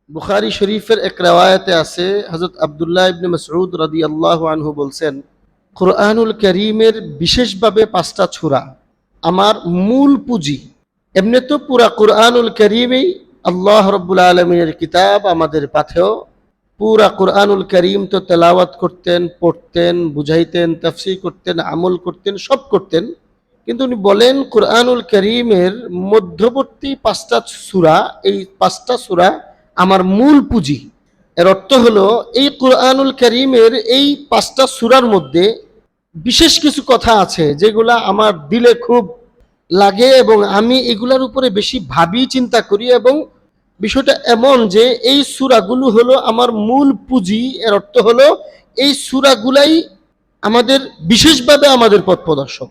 বুখারী শরীফের এক রিওয়ায়াতে আছে, হযরত আব্দুল্লাহ ইবনে মাসউদ রাদিয়াল্লাহু আনহু বলছেন, কুরআনুল কারীমের বিশেষভাবে 5টা সূরা আমার মূল পুঁজি। এমনি তো পুরা কুরআনুল কারীমই আল্লাহ রাব্বুল আলামিনের কিতাব, আমাদের পাথেয়। পুরা কুরআনুল কারীম তো তেলাওয়াত করতেন, পড়তেন, বুঝাইতেন, তাফসীর করতেন, আমল করতেন, সব করতেন। কিন্তু উনি বলেন কুরআনুল কারীমের মধ্যবর্তী 5টা সূরা, এই 5টা সূরা আমার মূল পুঁজি। এর অর্থ হলো এই কুরআনুল কারীমের এই 5টা সূরার মধ্যে বিশেষ কিছু কথা আছে যেগুলা আমার দিলে খুব লাগে এবং আমি এগুলার উপরে বেশি ভাবি, চিন্তা করি। এবং বিষয়টা এমন যে এই সূরাগুলো হলো আমার মূল পুঁজি। এর অর্থ হলো এই সূরাগুলাই আমাদের বিশেষভাবে আমাদের পথ প্রদর্শক।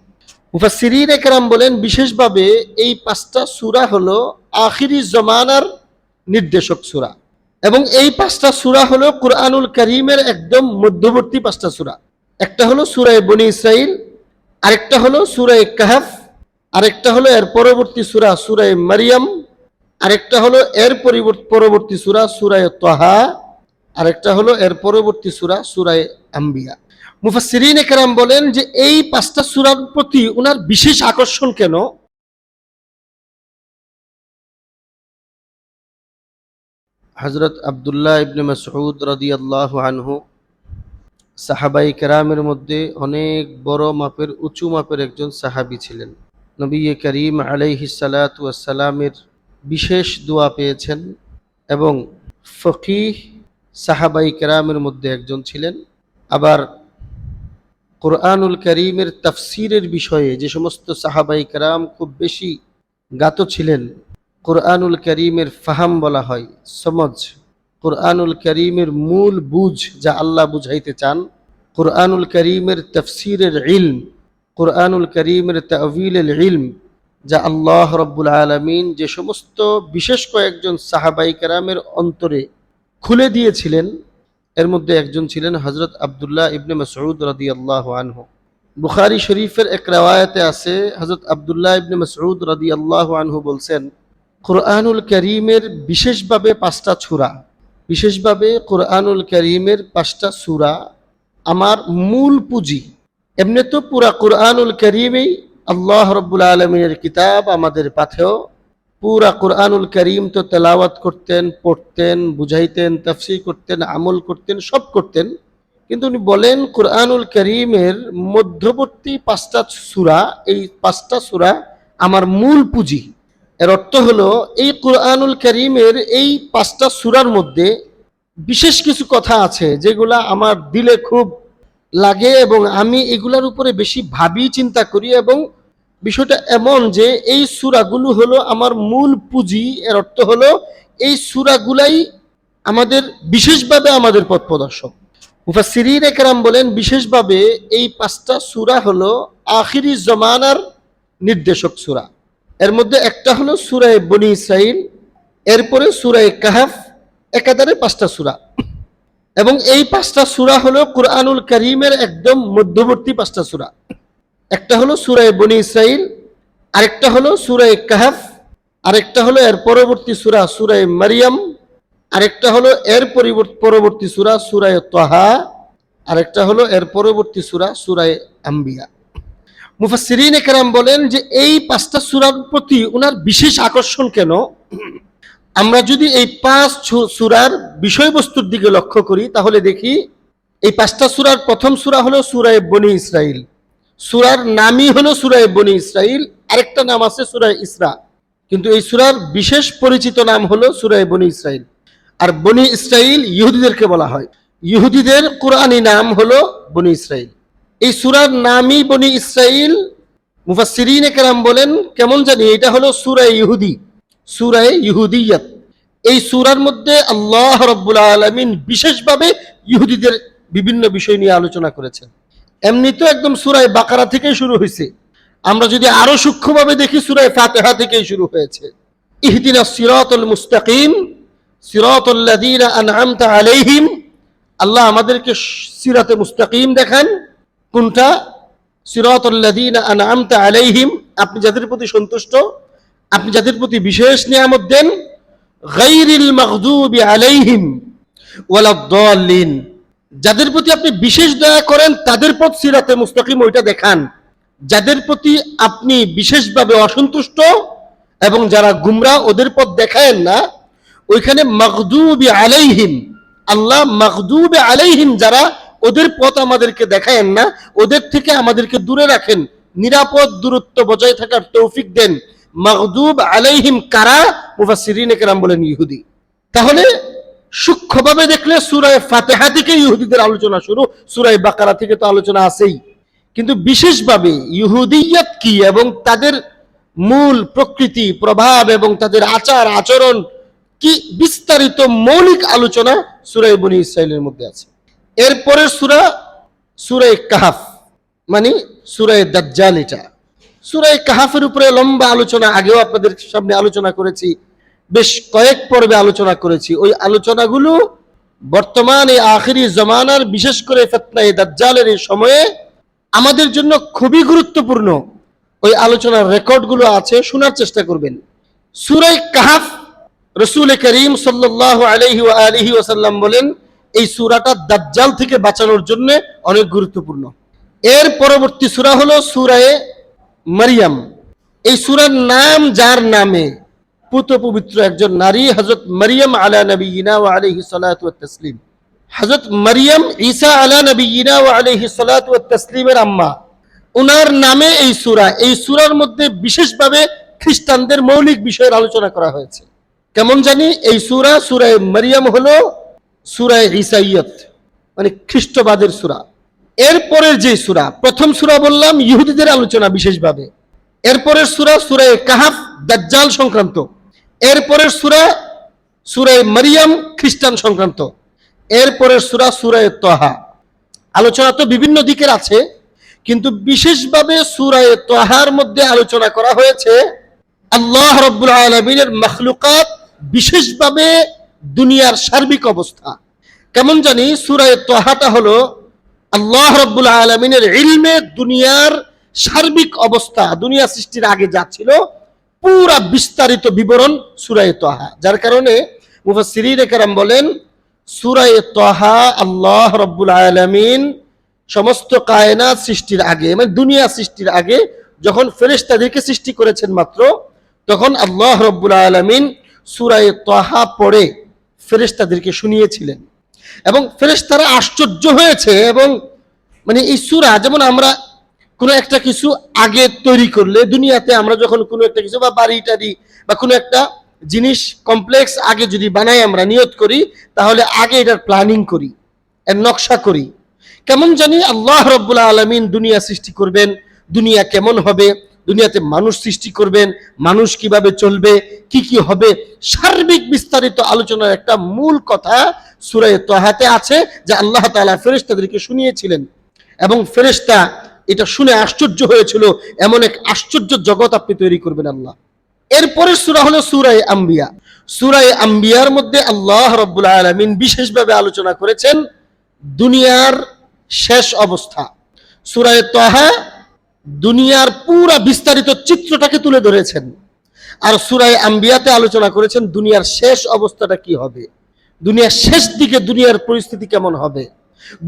মুফাসসিরিন একরাম বলেন বিশেষভাবে এই 5টা সূরা হলো আখিরি জমানার নির্দেশক সূরা। এবং এই 5টা সূরা হলো কুরআনুল কারীমের একদম মধ্যবর্তী 5টা সূরা। একটা হলো সূরা বনী ইসরাইল, আরেকটা হলো সূরা কাহফ, আরেকটা হলো এর পরবর্তী সূরা সূরা মারইয়াম, আরেকটা হলো এর পরবর্তী সূরা সূরা তাহা, আরেকটা হলো এর পরবর্তী সূরা সূরা আম্বিয়া। মুফাসসিরিন একরাম বলেন যে এই 5টা সূরার প্রতি ওনার বিশেষ আকর্ষণ কেন। হযরত আব্দুল্লাহ ইবনে মাসউদ রাদিয়াল্লাহু আনহু সাহাবায়ে কেরামের মধ্যে অনেক বড় মাপের, উঁচু মাপের একজন সাহাবী ছিলেন। নবী করিম আলাইহিস সালাতু ওয়াস সালামের বিশেষ দোয়া পেয়েছেন এবং ফকিহ সাহাবায়ে কেরামের মধ্যে একজন ছিলেন। আবার কুরআনুল কারীমের তাফসীরের বিষয়ে যে সমস্ত সাহাবায়ে কেরাম খুব বেশি জ্ঞাত ছিলেন, কুরআনুল কারীমের ফাহাম বলা হয়, সমঝ, কুরআনুল কারীমের মূল বুঝ যা আল্লাহ বুঝাইতে চান, কুরআনুল কারীমের তাফসীরের ইলম, কুরআনুল কারীমের তা'ওয়িলের ইলম যা আল্লাহ রাব্বুল আলামিন যে সমস্ত বিশেষ কয়েকজন সাহাবায়ে কেরামের অন্তরে খুলে দিয়েছিলেন, এর মধ্যে একজন ছিলেন হযরত আব্দুল্লাহ ইবনে মাসউদ রাদিয়াল্লাহু আনহু। বুখারী শরীফের এক রিওয়ায়াতে আছে, হযরত আব্দুল্লাহ ইবনে মাসউদ রাদিয়াল্লাহু আনহু বলছেন, কুরআনুল কারীমের বিশেষভাবে 5টা সূরা, বিশেষভাবে কুরআনুল কারীমের 5টা সূরা আমার মূল পুঁজি। এমনি তো পুরা কুরআনুল কারীমই আল্লাহ রাব্বুল আলামিনের কিতাব, আমাদের পাথেয়। পুরা কুরআনুল কারীম তো তেলাওয়াত করতেন, পড়তেন, বুঝাইতেন, তাফসীর করতেন, আমল করতেন, সব করতেন। কিন্তু উনি বলেন কুরআনুল কারীমের মধ্যবর্তী 5টা সূরা, এই 5টা সূরা আমার মূল পুঁজি। এর অর্থ হলো এই কুরআনুল কারীমের এই 5টা সূরার মধ্যে বিশেষ কিছু কথা আছে যেগুলা আমার দিলে খুব লাগে এবং আমি এগুলার উপরে বেশি ভাবি, চিন্তা করি। এবং বিষয়টা এমন যে এই সূরাগুলো হলো আমার মূল পুঁজি। এর অর্থ হলো এই সূরাগুলাই আমাদের বিশেষভাবে আমাদের পথ প্রদর্শক। মুফাসসিরিন একরাম বলেন বিশেষভাবে এই 5টা সূরা হলো আখিরি জমানার নির্দেশক সূরা। এর মধ্যে একটা হলো সূরা বনী ইসরাইল, এরপরে সূরা কাহফ, একাধারে 5টা সূরা। এবং এই 5টা সূরা হলো কুরআনুল কারীমের একদম মধ্যবর্তী 5টা সূরা। একটা হলো সূরা বনী ইসরাইল, আরেকটা হলো সূরা কাহফ, আরেকটা হলো এর পরবর্তী সূরা সূরা মারইয়াম, আরেকটা হলো এর পরবর্তী সূরা সূরা তাহা, আরেকটা হলো এর পরবর্তী সূরা সূরা আম্বিয়া। মুফাসসিরিন একরাম বলেন যে এই 5টা সূরার প্রতি ওনার বিশেষ আকর্ষণ কেন। আমরা যদি এই 5 সূরার বিষয়বস্তুর দিকে লক্ষ্য করি তাহলে দেখি এই 5টা সূরার প্রথম সূরা হলো সূরা বনী ইসরাইল। সূরার নামই হলো সূরা বনী ইসরাইল, আরেকটা নাম আছে সূরা ইসরা, কিন্তু এই সূরার বিশেষ পরিচিত নাম হলো সূরা বনী ইসরাইল। আর বনী ইসরাইল ইহুদিদেরকে বলা হয়, ইহুদিদের কুরআনী নাম হলো বনী ইসরাইল। এই সূরার নামই বনী ইসরাইল। মুফাসসিরিন কেরাম বলেন কেমন জানি এটা হলো সূরা ইহুদি, সূরা ইহুদিয়াত। এই সূরার মধ্যে আল্লাহ রাব্বুল আলামিন বিশেষভাবে ইহুদিদের বিভিন্ন বিষয় নিয়ে আলোচনা করেছেন। এমনি তো একদম সূরা বাকারা থেকেই শুরু হয়েছে, আমরা যদি আরো সূক্ষ্মভাবে দেখি সূরা ফাতিহা থেকেই শুরু হয়েছে। ইহদিনাস সিরাতাল মুস্তাকিম সিরাতাল লাযীনা আন'আমতা আলাইহিম। আল্লাহ আমাদেরকে সিরাতে মুস্তাকিম দেখান। কোনটা? সিরাতাল লাযীনা আন'আমতা আলাইহিম, আপনি যাদের প্রতি সন্তুষ্ট, আপনি যাদের প্রতি বিশেষ নিয়ামত দেন। গায়রিল মাগদুবি আলাইহিম ওয়ালাদ-দাল্লিন, যাদের প্রতি আপনি বিশেষ দয়া করেন তাদের পথ সিরাতে মুস্তাকিম ওইটা দেখান, যাদের প্রতি আপনি বিশেষভাবে অসন্তুষ্ট এবং যারা গুমরাহ ওদের পথ দেখায়েন না, ওইখানে মাগদুবি আলাইহিম, আল্লাহ মাগদুবি আলাইহিম যারা ওদের পথ আমাদেরকে দেখায়েন না, ওদের থেকে আমাদেরকে দূরে রাখেন, নিরাপদ দূরত্ব বজায় থাকার তৌফিক দেন। মাগদুব আলাইহিম কারা? মুফাসসিরিনে কেরাম বলেন ইহুদি। তাহলে সূক্ষ্মভাবে দেখলে সূরা ফাতিহা থেকে ইহুদিদের আলোচনা শুরু, সূরা বাকারা থেকে তো আলোচনা আছেই, কিন্তু বিশেষভাবে ইহুদিয়ত কি এবং তাদের মূল প্রকৃতি প্রভাব এবং তাদের আচার আচরণ কি বিস্তারিত মৌলিক আলোচনা সূরা বনী ইসরাঈলের মধ্যে আছে। এরপরের সূরা সূরা কাহফ, মানে সূরা দাজ্জাল। এটা সূরা কাহফের উপরে লম্বা আলোচনা আগেও আপনাদের সামনে আলোচনা করেছি, বেশ কয়েক পর্বে আলোচনা করেছি। ওই আলোচনাগুলো বর্তমান এই আখিরি জমানার বিশেষ করে ফিতনায়ে দাজ্জালের এই সময়ে আমাদের জন্য খুবই গুরুত্বপূর্ণ। ওই আলোচনার রেকর্ডগুলো আছে, শোনার চেষ্টা করবেন। সূরা কাহফ রাসূল করিম সাল্লাল্লাহু আলাইহি ওয়া আলিহি ওয়াসাল্লাম বলেন এই সূরাটা দাজ্জাল থেকে বাঁচানোর জন্য অনেক গুরুত্বপূর্ণ। এর পরবর্তী সূরা হলো সূরা মারইয়াম। এই সূরার নাম যার নামে পুত পবিত্র একজন নারী হযরত মারইয়াম আলা নবিয়িনা ওয়া আলাইহিস সালাতু ওয়াত তাসলিম, হযরত মারইয়াম ঈসা আলা নবিয়িনা ওয়া আলাইহিস সালাতু ওয়াত তাসলিমের আম্মা, ওনার নামে এই সূরা। এই সূরার মধ্যে বিশেষভাবে খ্রিস্টানদের মৌলিক বিষয়ের আলোচনা করা হয়েছে। কেমন জানি এই সূরা সূরা মারইয়াম হলো সূরা ঈসাইয়ত, মানে খ্রিস্টবাদের সূরা। এরপরের যে সূরা, প্রথম সূরা বললাম ইহুদিদের আলোচনা বিশেষভাবে, এরপরের সূরা সূরা কাহফ দাজ্জাল সংক্রান্ত, এরপরের সূরা সূরা মারইয়াম খ্রিস্টান সংক্রান্ত, এরপরের সূরা সূরা তাহা। আলোচনা তো বিভিন্ন দিকের আছে, কিন্তু বিশেষভাবে সূরা তাহার মধ্যে আলোচনা করা হয়েছে আল্লাহ রাব্বুল আলামিনের মাখলুকাত, বিশেষভাবে দুনিয়ার সার্বিক অবস্থা। কেমন জানি সূরা তাহাটা হলো আল্লাহ রাব্বুল আলামিনের ইলমে দুনিয়ার সার্বিক অবস্থা, দুনিয়া সৃষ্টির আগে যা ছিল পুরা বিস্তারিত বিবরণ সূরা তাহা। যার কারণে মুফাসসিরিনে কেরাম বলেন সূরা তাহা আল্লাহ রাব্বুল আলামিন সমস্ত কায়নাত সৃষ্টির আগে, মানে দুনিয়া সৃষ্টির আগে যখন ফেরেশতাদেরকে সৃষ্টি করেছেন মাত্র, তখন আল্লাহ রাব্বুল আলামিন সূরা তাহা পড়ে ফেরেশতাদেরকে শুনিয়েছিলেন এবং ফেরেশতারা আশ্চর্য হয়েছে। এবং মানে এই সূরা, যেমন আমরা কোনো একটা কিছু আগে তৈরি করলে দুনিয়াতে, আমরা যখন কোনো একটা কিছু বা বাড়ি টাড়ি বা কোনো একটা জিনিস কমপ্লেক্স আগে যদি বানাই, আমরা নিয়ত করি, তাহলে আগে এটার প্ল্যানিং করি, এর নকশা করি। কেমন জানি আল্লাহ রাব্বুল আলামিন দুনিয়া সৃষ্টি করবেন, দুনিয়া কেমন হবে, দুনিয়াতে মানুষ সৃষ্টি করবেন, মানুষ কিভাবে চলবে, কি কি হবে, সার্বিক বিস্তারিত আলোচনার একটা মূল কথা সূরা তাহাতে আছে, যা আল্লাহ তাআলা ফেরেশতাদেরকে শুনিয়েছিলেন এবং ফেরেশতা এটা শুনে আশ্চর্য হয়েছিল। এমন এক আশ্চর্য জগৎ আপনি তৈরি করবেন আল্লাহ। এরপরের সূরা হলো সূরা আম্বিয়া। সূরা আম্বিয়ার মধ্যে আল্লাহ রাব্বুল আলামিন বিশেষভাবে আলোচনা করেছেন দুনিয়ার শেষ অবস্থা। সূরা তাহা দুনিয়ার পুরা বিস্তারিত চিত্রটাকে তুলে ধরেছেন, আর সূরা আম্বিয়াতে আলোচনা করেছেন দুনিয়ার শেষ অবস্থাটা কি হবে, দুনিয়ার শেষ দিকে দুনিয়ার পরিস্থিতি কেমন হবে,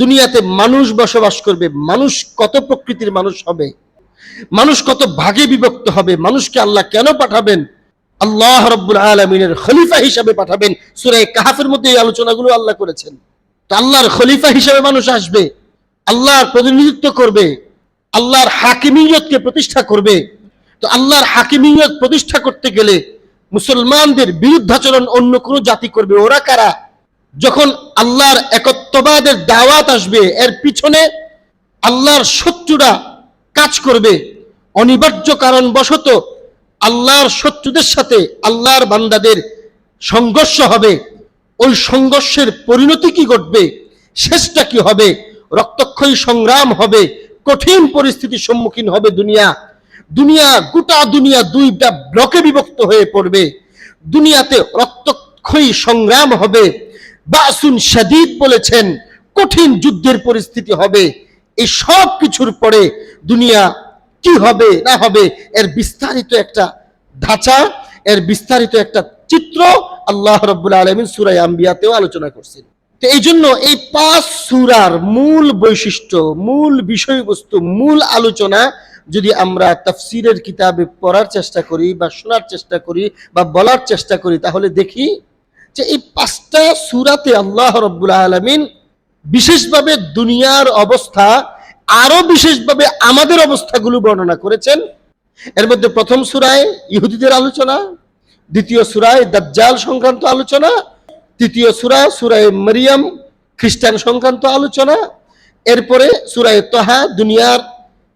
দুনিয়াতে মানুষ বসবাস করবে, মানুষ কত প্রকৃতির মানুষ হবে, মানুষ কত ভাগে বিভক্ত হবে, মানুষকে আল্লাহ কেন পাঠাবেন, আল্লাহ রাব্বুল আলামিনের খলিফা হিসেবে পাঠাবেন। সূরা কাহফের মধ্যে এই আলোচনাগুলো আল্লাহ করেছেন। তো আল্লাহর খলিফা হিসেবে মানুষ আসবে, আল্লাহর প্রতিনিধিত্ব করবে, আল্লাহর হাকিমিয়তকে প্রতিষ্ঠা করবে। তো আল্লাহর হাকিমিয়ত প্রতিষ্ঠা করতে গেলে মুসলমানদের বিরুদ্ধাচরণ অন্য কোনো জাতি করবে। ওরা কারা? যখন আল্লাহর একত্ববাদের দাওয়াত আসবে, এর পিছনে আল্লাহর শত্রুরা কাজ করবে, অনিবার্য কারণবশত আল্লাহর শত্রুদের সাথে আল্লাহর বান্দাদের সংঘর্ষ হবে। ওই সংঘর্ষের পরিণতি কি ঘটবে, শেষটা কি হবে? রক্তক্ষয়ী সংগ্রাম হবে, কঠিন পরিস্থিতির সম্মুখীন হবে দুনিয়া গোটা দুনিয়া দুইটা ব্লকে বিভক্ত হয়ে পড়বে। দুনিয়াতে রক্তক্ষয়ী সংগ্রাম হবে, বাসুন শাদীদ বলেছেন, কঠিন যুদ্ধের পরিস্থিতি হবে। এই সব কিছুর পরে দুনিয়া কি হবে না হবে, এর বিস্তারিত একটা ধাঁচা, এর বিস্তারিত একটা চিত্র আল্লাহ রাব্বুল আলামিন সূরা আম্বিয়াতেও আলোচনা করছেন। তো এই জন্য এই 5 সূরার মূল বৈশিষ্ট্য, মূল বিষয়বস্তু, মূল আলোচনা যদি আমরা তাফসীরের কিতাবে পড়ার চেষ্টা করি বা শোনার চেষ্টা করি বা বলার চেষ্টা করি, তাহলে দেখি যে এই 5টা সূরাতে আল্লাহ রাব্বুল আলামিন বিশেষভাবে দুনিয়ার অবস্থা, আরো বিশেষভাবে আমাদের অবস্থাগুলো বর্ণনা করেছেন। এর মধ্যে প্রথম সূরায় ইহুদিদের আলোচনা, দ্বিতীয় সূরায় দাজ্জাল সংক্রান্ত আলোচনা, তৃতীয় সূরা মারিয়াম খ্রিস্টান সংক্রান্ত আলোচনা, এরপরে সূরায়ে তাহা দুনিয়ার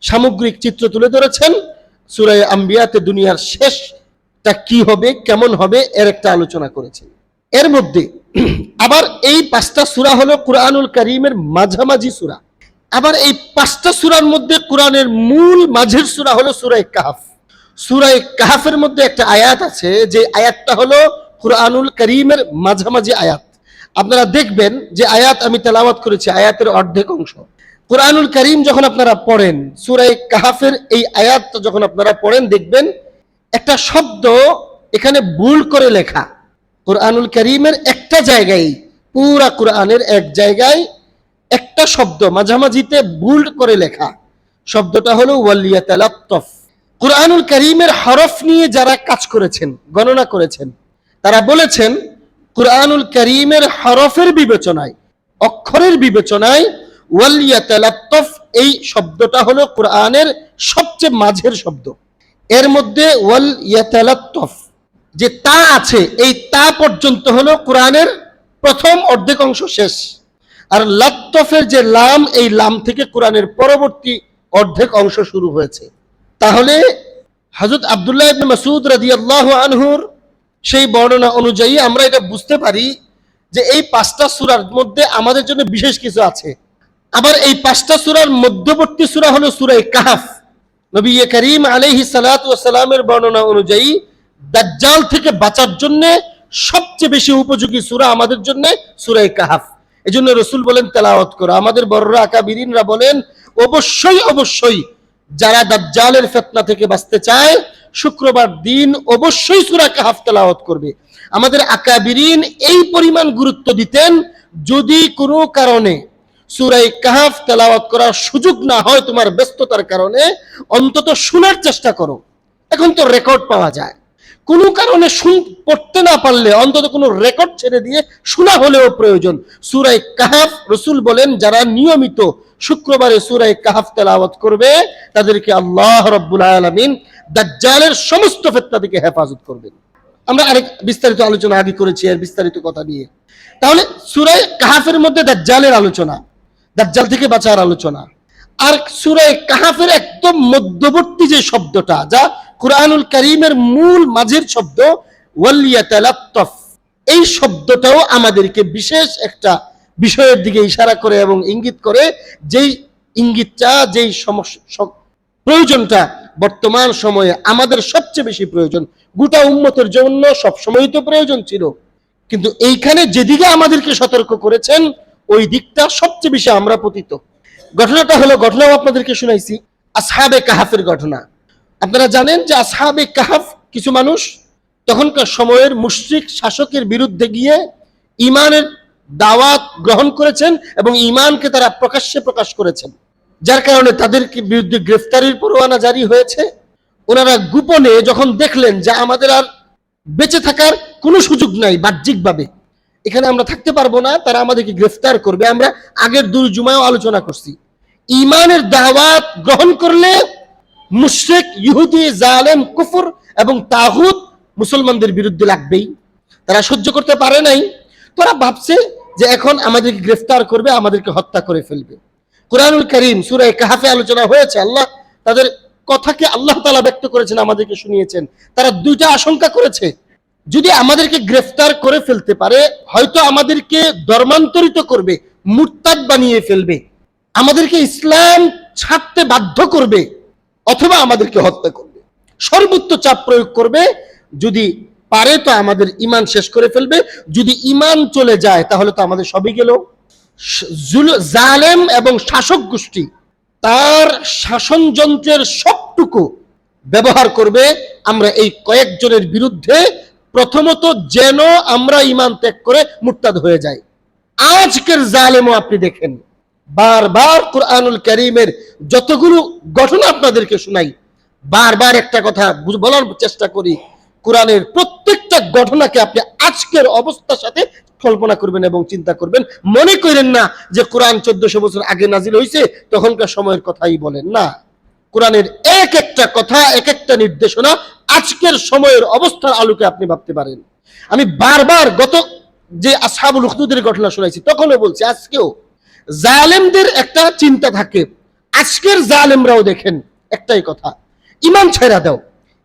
সামগ্রিক চিত্র তুলে ধরেছেন, সূরায়ে আম্বিয়াতে দুনিয়ার শেষটা কি হবে, কেমন হবে এর একটা আলোচনা করেছেন। এর মধ্যে আবার এই 5টা সূরা হলো কুরআনুল কারীমের মাঝামাঝি সূরা। আবার এই 5টা সূরার মধ্যে কোরআনের মূল মাঝের সূরা হলো সূরায়ে কাহফ। সূরায়ে কাহফের মধ্যে একটা আয়াত আছে, যে আয়াতটা হলো কুরআনুল কারীমের মাঝামাঝি আয়াত। আপনারা দেখবেন যে আয়াত আমি তেলাওয়াত করেছি, আয়াতের অর্ধেক অংশ। কুরআনুল কারীম যখন আপনারা পড়েন, সূরায়ে কাহফের এই আয়াতটা যখন আপনারা পড়েন, দেখবেন একটা শব্দ এখানে ভুল করে লেখা। কুরআনুল কারীমের একটা জায়গায়, পুরা কুরআনের এক জায়গায় একটা শব্দ মাঝামাঝিতে ভুল করে লেখা, শব্দটা হলো ওয়ালিয়াতালাত্তাফ। কুরআনুল কারীমের হরফ নিয়ে যারা কাজ করেছেন, গণনা করেছেন, তারা বলেছেন কুরআনুল কারীমের হরফের বিবেচনায়, অক্ষরের বিবেচনায় ওয়ালিয়াতালাত্তাফ এই শব্দটা হলো কুরআনের সবচেয়ে মাঝের শব্দ। এর মধ্যে ওয়ালিয়াতালাত্তাফ যে তা আছে, এই তা পর্যন্ত হলো কুরআনের প্রথম অর্ধেক অংশ শেষ। আর লাত্তফের যে লাম, এই লাম থেকে কোরআনের পরবর্তী অর্ধেক অংশ শুরু হয়েছে। তাহলে হযরত আব্দুল্লাহ ইবনে মাসউদ রাদিয়াল্লাহু আনহুর সেই বর্ণনা অনুযায়ী আমরা এটা বুঝতে পারি যে এই 5টা সূরার মধ্যে আমাদের জন্য বিশেষ কিছু আছে। আবার এই 5টা সূরার মধ্যবর্তী সূরা হলো সূরায়ে কাহফ। নবী করিম আলাইহিস সালাতু ওয়াস সালামের বর্ণনা অনুযায়ী দাজ্জাল থেকে বাঁচার জন্য সবচেয়ে বেশি উপযোগী সূরা আমাদের জন্য সূরায়ে কাহফ। এজন্য রাসূল বলেন তেলাওয়াত করো। আমাদের বড়রা আকাবিরিনরা বলেন অবশ্যই যারা দাজ্জালের ফিতনা থেকে বাঁচতে চায় শুক্রবার দিন অবশ্যই সূরা কাহফ তেলাওয়াত করবে। আমাদের আকাবিরিন এই পরিমাণ গুরুত্ব দিতেন, যদি কোনো কারণে সূরা কাহফ তেলাওয়াত করার সুযোগ না হয় তোমার ব্যস্ততার কারণে, অন্তত শোনার চেষ্টা করো। এখন তো রেকর্ড পাওয়া যায়, কোনো কারণে পড়তে না পারলে অন্তত কোনো রেকর্ড ছেড়ে দিয়ে শোনা হলেও প্রয়োজন। সূরা কাহফ রাসূল বলেন যারা নিয়মিত শুক্রবারে সূরা কাহফ তেলাওয়াত করবে তাদেরকে আল্লাহ রাব্বুল আলামিন দাজ্জালের সমস্ত ফিতনা থেকে হেফাজত করবেন। আমরা আরেক বিস্তারিত আলোচনা আগে করেছি এর বিস্তারিত কথা নিয়ে। তাহলে সূরা কাহফের মধ্যে দাজ্জালের আলোচনা, দাজ্জাল থেকে বাঁচার আলোচনা। আর সূরা কাহফের একদম মধ্যবর্তী যে শব্দটা, যা কুরআনুল কারীমের মূল মাঝের শব্দ ওয়ালিয়াতালাত্তাফ, এই শব্দটাও আমাদেরকে বিশেষ একটা বিষয়ের দিকে ইশারা করে এবং ইঙ্গিত করে, যেই ইঙ্গিতটা, যেই প্রয়োজনটা বর্তমান সময়ে আমাদের সবচেয়ে বেশি প্রয়োজন। গোটা উম্মতের জন্য সবসময় তো প্রয়োজন ছিল, কিন্তু এইখানে যেদিকে আমাদেরকে সতর্ক করেছেন ওই দিকটা সবচেয়ে বেশি আমরা পতিত। ঘটনাটা হলো, ঘটনাও আপনাদেরকে শুনাইছি, আসহাবে কাহফের ঘটনা। আপনারা জানেন যে আসহাবে কাহফ কিছু মানুষ তখনকার সময়ের মুশরিক শাসকের বিরুদ্ধে গিয়ে ঈমানের দাওয়াত গ্রহণ করেছেন এবং ঈমানকে তারা প্রকাশ্যে প্রকাশ করেছেন, যার কারণে তাদের বিরুদ্ধে গ্রেফতারির পরোয়ানা জারি হয়েছে। ওনারা গোপনে যখন দেখলেন যে আমাদের আর বেঁচে থাকার কোনো সুযোগ নাই, বাহ্যিকভাবে এখানে আমরা থাকতে পারবো না, তারা আমাদেরকে গ্রেফতার করবে। আমরা আগের দুর্জুমায়ও আলোচনা করছি, ঈমানের দাওয়াত গ্রহণ করলে মুশরিক, ইহুদি, জালেম, কুফর এবং তাগুত মুসলমানদের বিরুদ্ধে লাগবেই। তারা সহ্য করতে পারে নাই, তারা ভাবছে যে এখন আমাদেরকে গ্রেফতার করবে, আমাদেরকে হত্যা করে ফেলবে। কুরআনুল কারীম সূরা কাহফে আলোচনা হয়েছে, আল্লাহ তাদের কথাকে আল্লাহ তাআলা ব্যক্ত করেছেন, আমাদেরকে শুনিয়েছেন। তারা দুইটা আশঙ্কা করেছে, যদি আমাদেরকে গ্রেফতার করে ফেলতে পারে, হয়তো আমাদেরকে ধর্মান্তরিত করবে, মুরতাদ বানিয়ে ফেলবে, আমাদেরকে ইসলাম ছাড়তে বাধ্য করবে, অথবা আমাদেরকে হত্যা করবে। সর্বোচ্চ চাপ প্রয়োগ করবে, যদি পারে তো আমাদের ঈমান শেষ করে ফেলবে, যদি ঈমান চলে যায় তাহলে তো আমাদের সবই গেল। জালেম এবং শাসক গোষ্ঠী তার শাসন যন্ত্রের সবটুকু ব্যবহার করবে আমরা এই কয়েকজনের বিরুদ্ধে প্রথমত যেন আমরা ঈমান ত্যাগ করে মুরতাদ হয়ে যাই। আজকের জালেমও আপনি দেখেন, বারবার কুরআনুল কারীমের যতগুলো ঘটনা আপনাদেরকে শোনাই, বারবার একটা কথা বলার চেষ্টা করি, কোরআনের প্রত্যেকটা ঘটনাকে আপনি আজকের অবস্থার সাথে কল্পনা করবেন এবং চিন্তা করবেন। মনে করেন না যে কোরআন 1400 বছর আগে নাজিল হয়েছে, তখনকার সময়ের কথাই বলেন না। কোরআনের এক একটা কথা, এক একটা নির্দেশনা আজকের সময়ের অবস্থার আলোকে আপনি ভাবতে পারেন। আমি বারবার গত যে আসহাবুল উখদুদের ঘটনা শোনাইছি তখনও বলছি, আজকেও জালেমদের একটা চিন্তা থাকে। আজকের জালেমরাও দেখেন একটাই কথা, ঈমান ছেড়া দাও,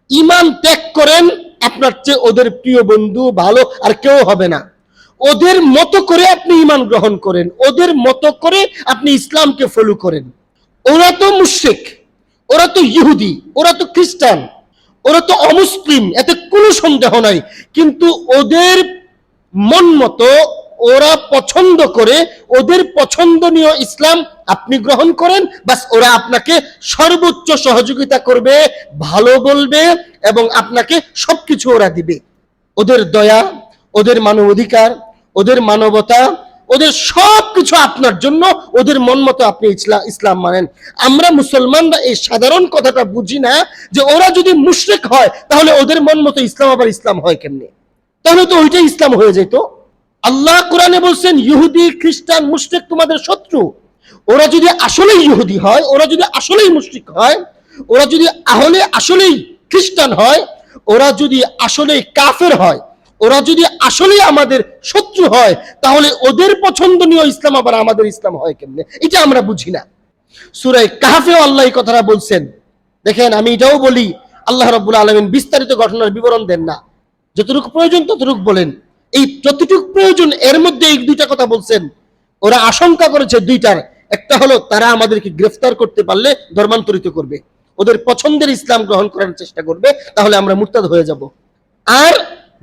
ঈমান ত্যাগ করেন, আপনার চেয়ে ওদের প্রিয় বন্ধু ভালো আর কেউ হবে না। ওদের মতো করে আপনি ঈমান গ্রহণ করেন, ওদের মতো করে আপনি ইসলামকে ফলো করেন। ওরা তো মুশরিক, ওরা তো ইহুদি, ওরা তো খ্রিস্টান, ওরা তো অমুসলিম, এতে কোনো সন্দেহ নাই। কিন্তু ওদের মন মতো ওরা পছন্দ করে, ওদের পছন্দনীয় ইসলাম আপনি গ্রহণ করেন, বাস ওরা আপনাকে সর্বোচ্চ সহযোগিতা করবে, ভালো বলবে এবং আপনাকে সবকিছু ওরা দিবে। ওদের দয়া, ওদের মানবাধিকার, ওদের মানবতা, ওদের সবকিছু আপনার জন্য, ওদের মন মতো আপনি ইসলাম মানেন। আমরা মুসলমানরা এই সাধারণ কথাটা বুঝি না যে ওরা যদি মুশরিক হয় তাহলে ওদের মন মতো ইসলাম আবার ইসলাম হয় কেমনে? তাহলে তো ওইটাই ইসলাম হয়ে যেত। আল্লাহ কোরআনে বলছেন ইহুদি খ্রিস্টান মুশরিক তোমাদের শত্রু। ওরা যদি আসলেই ইহুদি হয়, ওরা যদি আসলেই মুশরিক হয়, ওরা যদি আসলেই খ্রিস্টান হয়, ওরা যদি আসলেই কাফের হয়, ওরা যদি আসলেই আমাদের শত্রু হয়, তাহলে ওদের পছন্দনীয় ইসলাম আবার আমাদের ইসলাম হয় কেমনে? এটা আমরা বুঝি না। সূরা কাহফেও আল্লাহ এই কথাটা বলছেন। দেখেন, আমি এটাও বলি, আল্লাহ রাব্বুল আলামিন বিস্তারিত ঘটনার বিবরণ দেন না, যতটুকু প্রয়োজন ততটুকু বলেন। এই যতটুকু প্রয়োজন এর মধ্যে এই দুইটা কথা বলছেন। ওরা আশঙ্কা করেছে দুইটার, একটা হলো তারা আমাদেরকে গ্রেফতার করতে পারলে ধর্মান্তরিত করবে, ওদের পছন্দের ইসলাম গ্রহণ করার চেষ্টা করবে, তাহলে আমরা মুরতাদ হয়ে যাব। আর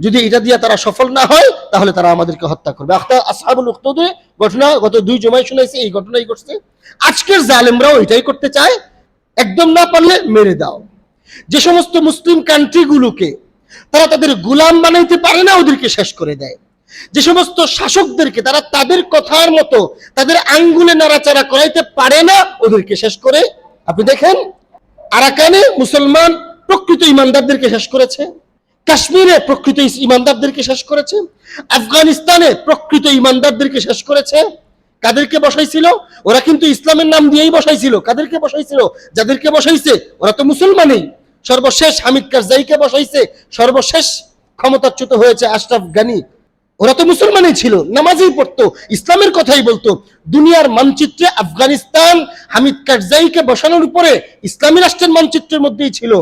যদি এটা দিয়ে তারা সফল না হয় তাহলে তারা আমাদেরকে হত্যা করবে। আসহাবুল উখদুদের ঘটনা গত 2 জুমায় শুনাইছে, এই ঘটনাই ঘটছে। আজকের জালেমরাও এটাই করতে চায়, একদম না পারলে মেরে দাও। যে সমস্ত মুসলিম কান্ট্রিগুলোকে তারা তাদের গোলাম বানাইতে পারে না, ওদেরকে শেষ করে দেয়। যে সমস্ত শাসকদেরকে তারা তাদের কথার মতো তাদের আঙ্গুলে নাড়াচাড়া করাইতে পারে না, ওদেরকে শেষ করে। আপনি দেখেন, আরাকানে মুসলমান প্রকৃত ইমানদারদেরকে শেষ করেছে, কাশ্মীরে প্রকৃত ইমানদারদেরকে শেষ করেছে, আফগানিস্তানে প্রকৃত ইমানদারদেরকে শেষ করেছে। কাদেরকে বসাইছিল? ওরা কিন্তু ইসলামের নাম দিয়েই বসাইছিল। কাদেরকে বসাইছিল? যাদেরকে বসাইছে ওরা তো মুসলমানই। সর্বশেষ হামিদ কারজাইকে বসাইছে, সর্বশেষ ক্ষমতাচ্যুত হয়েছে আশরাফ গানি। ওরা তো মুসলমানই ছিল, নামাজই পড়তো, ইসলামের কথাই বলতো। দুনিয়ার মানচিত্রে আফগানিস্তান হামিদ কারজাইকে বসানোর উপরে ইসলামী রাষ্ট্রের মানচিত্রের মধ্যেই ছিল।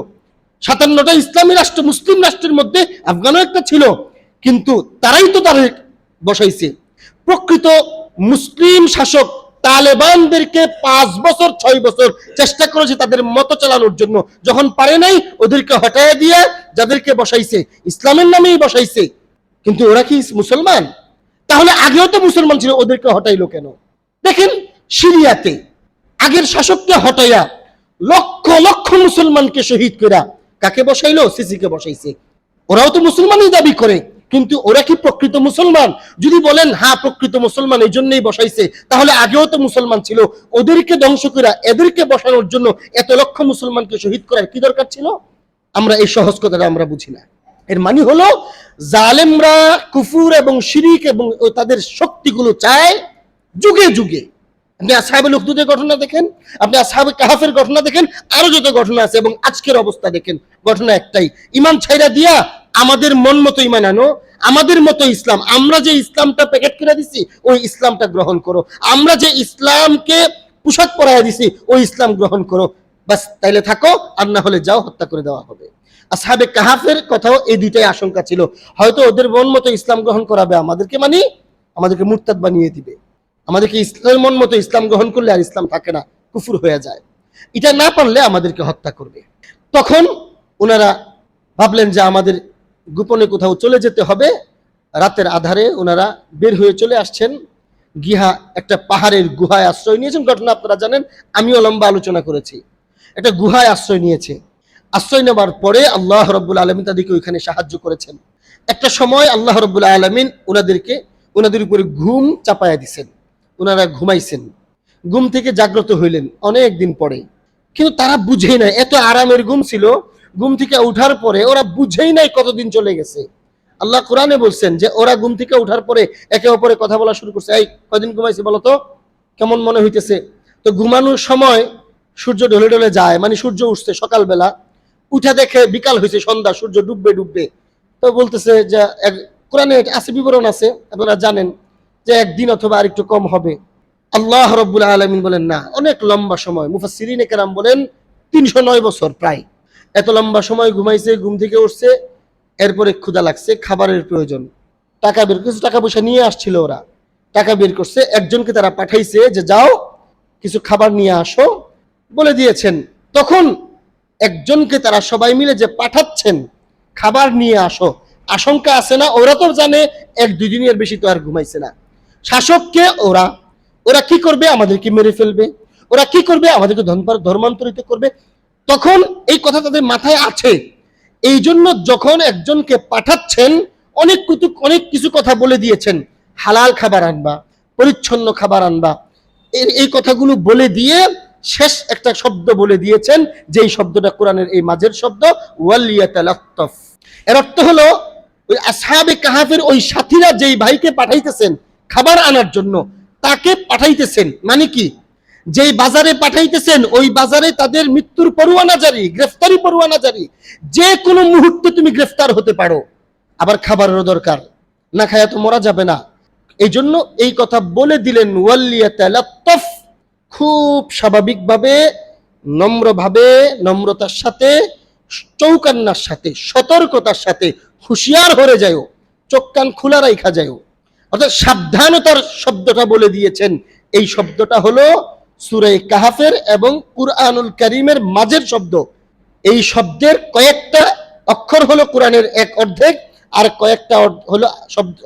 57টা ইসলামী রাষ্ট্র, মুসলিম রাষ্ট্রের মধ্যে আফগানও একটা ছিল, কিন্তু তারাই তো তাদের বসাইছে। প্রকৃত মুসলিম শাসক তালেবানদেরকে 5 বছর 6 বছর চেষ্টা করেছে তাদের মতো চালানোর জন্য, যখন পারে নাই ওদেরকে হটায় দিয়ে যাদেরকে বসাইছে ইসলামের নামেই বসাইছে। কিন্তু ওরা কি মুসলমান? তাহলে আগেও তো মুসলমান ছিল, ওদেরকে হটাইলো কেন? দেখেন, সিরিয়াতে আগের শাসককে হটাইয়া লক্ষ লক্ষ মুসলমানকে শহীদ করা কাকে বসাইলো? সিসিকে বসাইছে। ওরাও তো মুসলমানই দাবি করে, কিন্তু ওরা কি প্রকৃত মুসলমান? যদি বলেন হ্যাঁ প্রকৃত মুসলমান এই জন্যই বসাইছে, তাহলে আগেও তো মুসলমান ছিল, ওদেরকে ধ্বংস করা এদেরকে বসানোর জন্য এত লক্ষ মুসলমানকে শহীদ করার কি দরকার ছিল? আমরা এই সহজ কথাটা আমরা বুঝি না। এর মানে হলো জালেমরা কুফুর এবং শিরিক এবং তাদের শক্তিগুলো চায় যুগে যুগে। আপনি আসহাবুল উখদুদের ঘটনা দেখেন, আপনি আসহাবে কাহফের ঘটনা দেখেন, আরো যত ঘটনা আছে, এবং আজকের অবস্থা দেখেন। ঘটনা একটাই, ঈমান ছাইরা দিয়া আমাদের মন মতো ঈমান আনো, আমাদের মতো ইসলাম, আমরা যে ইসলামটা প্যাকেট করে দিছি ওই ইসলামটা গ্রহণ করো, আমরা যে ইসলামকে পোশাক পরাইয়া দিছি ওই ইসলাম গ্রহণ করো, বাস তাইলে থাকো, আর না হলে যাও, হত্যা করে দেওয়া হবে। আসহাবে কাহফের কথাও এই দুইটাই আশঙ্কা ছিল, হয়তো ওদের মন মতো ইসলাম গ্রহণ করাবে আমাদেরকে, আমাদেরকে মুরতাদ বানিয়ে দিবে। আমাদেরকে ইসলামের মন মতো ইসলাম গ্রহণ করলে আর ইসলাম থাকে না, কুফর হয়ে যায়। এটা না পারলে আমাদেরকে হত্যা করবে। তখন ওনারা ভাবলেন যে আমাদের গোপনে কোথাও চলে যেতে হবে। রাতের আধারে ওনারা বের হয়ে চলে আসছেন, একটা পাহাড়ের গুহায় আশ্রয় নিয়েছেন। ঘটনা আপনারা জানেন, আমিও লম্বা আলোচনা করেছি। একটা গুহায় আশ্রয় নিয়েছে। আশ্রয় নেবার পরে আল্লাহ রাব্বুল আলামিন তাদেরকে ওইখানে সাহায্য করেছেন। একটা সময় আল্লাহ রাব্বুল আলামিন ওনাদের উপরে ঘুম চাপায়া দিছেন, ওনারা ঘুমাইছেন, ঘুম থেকে জাগ্রত হইলেন অনেক দিন পরে। কিন্তু তারা বুঝেই নাই, এত আরামের ঘুম ছিল, ঘুম থেকে উঠার পরে ওরা বুঝেই নাই কতদিন চলে গেছে। আল্লাহ কোরআনে বলছেন যে ওরা ঘুম থেকে উঠার পরে একে অপরে কথা বলা শুরু করছে, এই কয়দিন ঘুমাইছে বলো তো, কেমন মনে হইতেছে। তো ঘুমানোর সময় সূর্য ঢলে ঢলে যায়, মানে সূর্য উঠছে সকালবেলা, উঠে দেখে বিকাল হয়েছে, সন্ধ্যা, সূর্য ডুববে ডুববে। তো বলতেছে যে কোরআনে আছে, বিবরণ আছে, আপনারা জানেন যে একদিন অথবা আরেকটু কম হবে। আল্লাহ রাব্বুল আলামিন বলেন না, অনেক লম্বা সময়। মুফাসসিরিনে কেরাম বলেন 309 বছর প্রায়। এত লম্বা সময় ঘুমাইছে, ঘুম থেকে উঠছে, এরপরে ক্ষুধা লাগছে, খাবারের প্রয়োজন, টাকা বের করছে, টাকা পয়সা নিয়ে আসছিল ওরা, টাকা বের করছে, একজনকে তারা পাঠাইছে যে যাও কিছু খাবার নিয়ে আসো, বলে দিয়েছেন। তখন একজনকে তারা সবাই মিলে যে পাঠাচ্ছেন খাবার নিয়ে আসো, আশঙ্কা আছে না, ওরা তো জানে 1-2 দিনের বেশি তো আর ঘুমাইছে না। শাসককে ওরা কি করবে, আমাদেরকে মেরে ফেলবে, ওরা কি করবে, আমাদেরকে ধর্মান্তরিত করবে। তখন এই কথা তাদের মাথায় আছে, এই জন্য যখন একজনকে পাঠাচ্ছেন অনেক কিছু কথা বলে দিয়েছেন, হালাল খাবার আনবা, পরিচ্ছন্ন খাবার আনবা, এই কথাগুলো বলে দিয়ে শেষ একটা শব্দ বলে দিয়েছেন, যেই শব্দটা কোরআনের এই মাঝের শব্দ, ওয়ালিয়াতালাত্তাফ। এর অর্থ হলো ওই আসহাবে কাহাফের ওই সাথীরা যেই ভাইকে পাঠাইতেছেন খাবার আনার জন্য, তাকে পাঠাইতেছেন মানে কি, যেই বাজারে পাঠাইতেছেন ওই বাজারে তাদের মৃত্যুর পরোয়ানা জারি, গ্রেফতারি পরোয়ানা জারি, যে কোনো মুহূর্তে তুমি গ্রেফতার হতে পারো। আবার খাবারেরও দরকার, না খায়া তো মরা যাবে না। এই জন্য এই কথা বলে দিলেন, ওয়ালিয়াতালাত্তাফ, খুব স্বাভাবিকভাবে, নম্রভাবে, নম্রতার সাথে, চৌকান্নার সাথে, সতর্কতার সাথে হুঁশিয়ার হয়ে যায়, চোখ কান খোলা রাখা যায়, অর্থাৎ সাবধানতার শব্দটা বলে দিয়েছেন। এই শব্দটা হলো সূরা কাহাফের এবং কুরআনুল কারীমের মাঝের শব্দ। এই শব্দের কয়েকটা অক্ষর হলো কোরআনের এক অর্ধেক, আর কয়েকটা হলো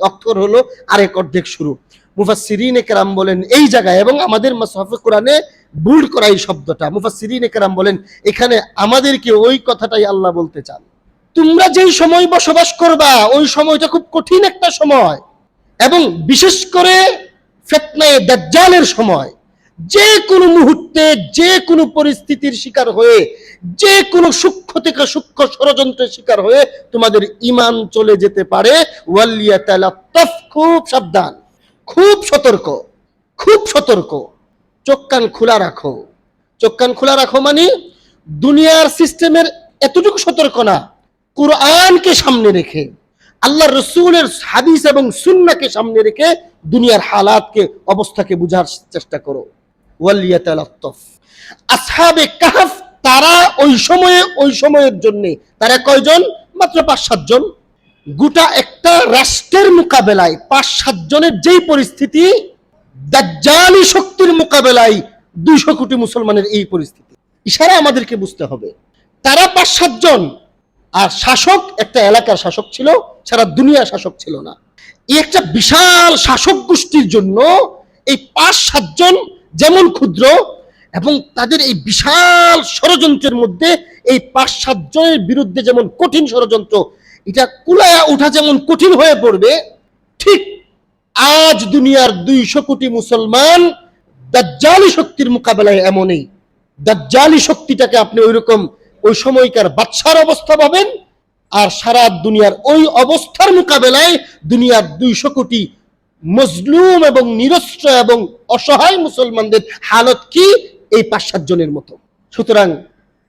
অক্ষর হলো আরেক অর্ধেক শুরু। মুফাসসিরিনে কেরাম বলেন এই জায়গায়, এবং আমাদের মাসহাফে কোরআনে বুড় করা এই শব্দটা, মুফাসসিরিনে কেরাম বলেন এখানে আমাদেরকে ওই কথাটাই আল্লাহ বলতে চান। তোমরা যেই সময় বসবাস করবা ওই সময়টা খুব কঠিন একটা সময়, এবং বিশেষ করে ফিতনায়ে দাজ্জালের সময়, যে কোনো মুহূর্তে, যে কোনো পরিস্থিতির শিকার হয়ে, যে কোনো সূক্ষ্ম থেকে সূক্ষ্ম ষড়যন্ত্রের শিকার হয়ে তোমাদের ঈমান চলে যেতে পারে। ওয়ালিয়াতালাত্তাফ, খুব সাবধান, খুব সতর্ক, খুব সতর্ক, চোখ কান খোলা রাখো। চোখ কান খোলা রাখো মানে দুনিয়ার সিস্টেমের এতটুকু সতর্ক না, কুরআনকে সামনে রেখে, আল্লাহ রসুলের হাদিস এবং সুন্নাহকে সামনে রেখে দুনিয়ার হালাতকে, অবস্থাকে বুঝার চেষ্টা করো। ওয়ালিয়াতালাত্তাফ। আসহাবে কাহফ তারা ওই সময়ের জন্য, তারা কয়জন, মাত্র 5-7 জন। গোটা একটা রাষ্ট্রের মোকাবেলায় 5-7 জনের যেই পরিস্থিতি, দাজ্জালি শক্তির মোকাবেলায় 200 কোটি মুসলমানের এই পরিস্থিতি, ইশারা আমাদেরকে বুঝতে হবে। তারা 5-7 জন, আর শাসক একটা এলাকার শাসক ছিল, সারা দুনিয়ার শাসক ছিল না। এই একটা বিশাল শাসক গোষ্ঠীর জন্য এই 5-7 জন যেমন ক্ষুদ্র, এবং তাদের এই বিশাল ষড়যন্ত্রের মধ্যে এই 5-7 জনের বিরুদ্ধে যেমন কঠিন ষড়যন্ত্র, এটা কুলায়া ওঠা যেমন কঠিন হয়ে পড়বে, ঠিক আজ দুনিয়ার 200 কোটি মুসলমান দাজ্জালি শক্তির মোকাবেলায় এমনই। দাজ্জালি শক্তিটাকে আপনি ওইরকম ওই সময়কার বাদশার অবস্থা পাবেন, আর সারা দুনিয়ার ওই অবস্থার মোকাবেলায় দুনিয়ার 200 কোটি মজলুম এবং নিরস্ত্র এবং অসহায় মুসলমানদের হালত কি, এই 5-7 জনের মতো। সুতরাং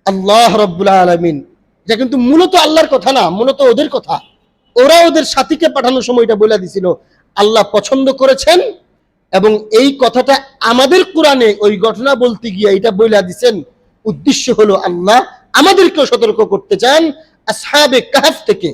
আল্লাহ রাব্বুল আলামিন, এটা কিন্তু মূলত আল্লাহর কথা না, মূলত ওদের কথা। ওরা ওদের সাথীকে পাঠানোর সময় এটা বলে দিছিল, আল্লাহ পছন্দ করেছেন, এবং এই কথাটা আমাদের কোরআনে ওই ঘটনা বলতে গিয়ে এটা বলে দিছেন। উদ্দেশ্য হলো আল্লাহ আমাদেরকেও সতর্ক করতে চান আসহাবে কাহফ থেকে।